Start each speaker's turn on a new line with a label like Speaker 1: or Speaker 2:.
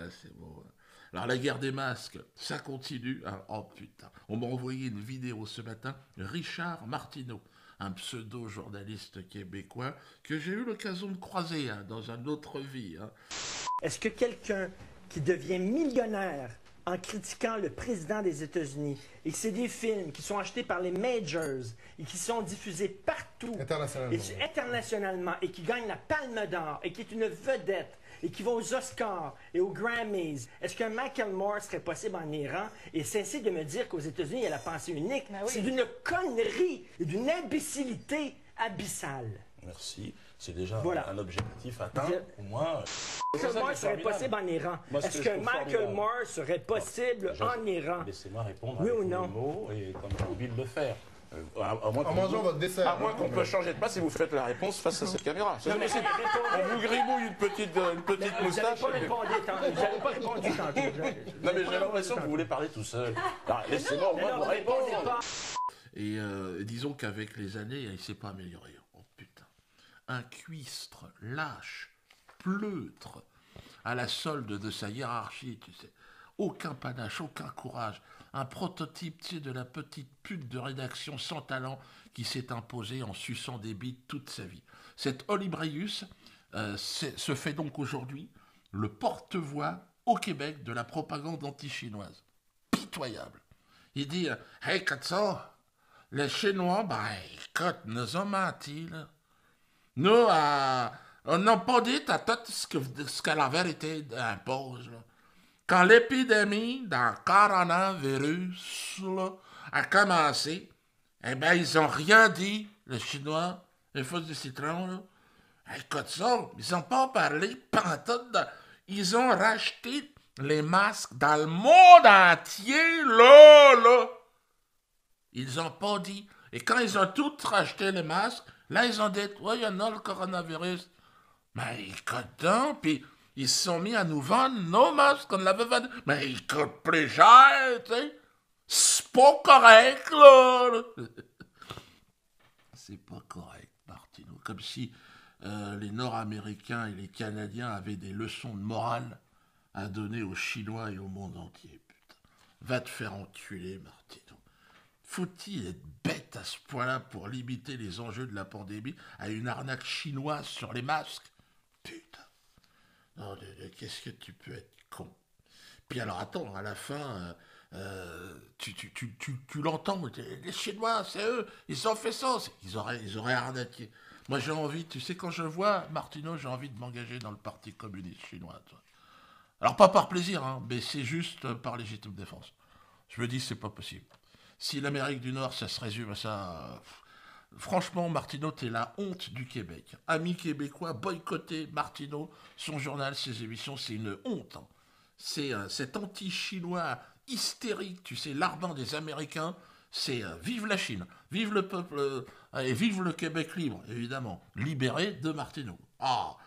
Speaker 1: c'est beau. Alors la guerre des masques, ça continue. Hein. Oh putain, on m'a envoyé une vidéo ce matin, Richard Martineau, un pseudo-journaliste québécois que j'ai eu l'occasion de croiser hein, dans une autre vie. Hein.
Speaker 2: Est-ce que quelqu'un qui devient millionnaire en critiquant le président des États-Unis et que c'est des films qui sont achetés par les majors et qui sont diffusés partout internationalement et qui gagnent la Palme d'Or et qui est une vedette et qui va aux Oscars et aux Grammys, est-ce qu'un Michael Moore serait possible en Iran? Et cessez de me dire qu'aux États-Unis, il y a la pensée unique. Oui. C'est d'une connerie et d'une imbécilité abyssale.
Speaker 3: Merci. C'est déjà un objectif atteint. Au moins.
Speaker 2: Michael Moore serait possible en Iran. Est-ce que Michael Moore serait possible en Iran?
Speaker 3: Laissez-moi répondre
Speaker 2: oui
Speaker 3: avec
Speaker 2: ou non?
Speaker 3: mes mots et comme j'ai envie de le faire.
Speaker 4: En mangeant votre dessert.
Speaker 3: À moins qu'on peut changer de place et vous faites la réponse face à cette caméra. On vous gribouille une petite moustache.
Speaker 2: Vous n'avez pas répondu tantôt.
Speaker 3: Non mais j'ai l'impression que vous voulez parler tout seul. Laissez-moi au moins vous répondre.
Speaker 1: Et disons qu'avec les années, il ne s'est pas amélioré. Oh putain. Un cuistre, lâche, pleutre, à la solde de sa hiérarchie, tu sais. Aucun panache, aucun courage. Un prototype, tu sais, de la petite pute de rédaction sans talent qui s'est imposée en suçant des bites toute sa vie. Cet Olibrius se fait donc aujourd'hui le porte-voix au Québec de la propagande anti-chinoise. Pitoyable. Il dit « Hey, Katso, les Chinois, ben, écoute, nous ont menti, là. Nous, on n'a pas dit à tout ce que la vérité impose, là. Quand l'épidémie d'un coronavirus là, a commencé, eh bien, ils n'ont rien dit, les Chinois, les fous de citron, là. Écoute ça, ils n'ont pas parlé pantoute ils ont racheté les masques dans le monde entier, là. Ils n'ont pas dit. Et quand ils ont tous racheté les masques, là, ils ont dit, ouais, il y en a le coronavirus. Mais écoute donc, puis ils se sont mis à nous vendre nos masques qu'on l'avait vendu. Mais ils coûtent plus cher, tu sais. C'est pas correct, là. C'est pas correct, Martineau. Comme si les Nord-Américains et les Canadiens avaient des leçons de morale à donner aux Chinois et au monde entier, putain. Va te faire enculer, Martineau. Faut-il être bête à ce point-là pour limiter les enjeux de la pandémie à une arnaque chinoise sur les masques? Putain. Non, qu'est-ce que tu peux être con. Puis alors, attends, à la fin, tu l'entends, les Chinois, c'est eux, ils ont fait ça, ils auraient arnaqué. Moi, j'ai envie, tu sais, quand je vois Martineau, j'ai envie de m'engager dans le Parti communiste chinois. Toi. Alors, pas par plaisir, hein, mais c'est juste par légitime défense. Je me dis, c'est pas possible. Si l'Amérique du Nord, ça se résume à ça... Franchement, Martineau, t'es la honte du Québec. Amis québécois, boycottez Martineau, son journal, ses émissions, c'est une honte. Hein. C'est cet anti-chinois hystérique, tu sais, l'ardent des Américains, c'est vive la Chine, vive le peuple, et vive le Québec libre, évidemment, libéré de Martineau. Ah.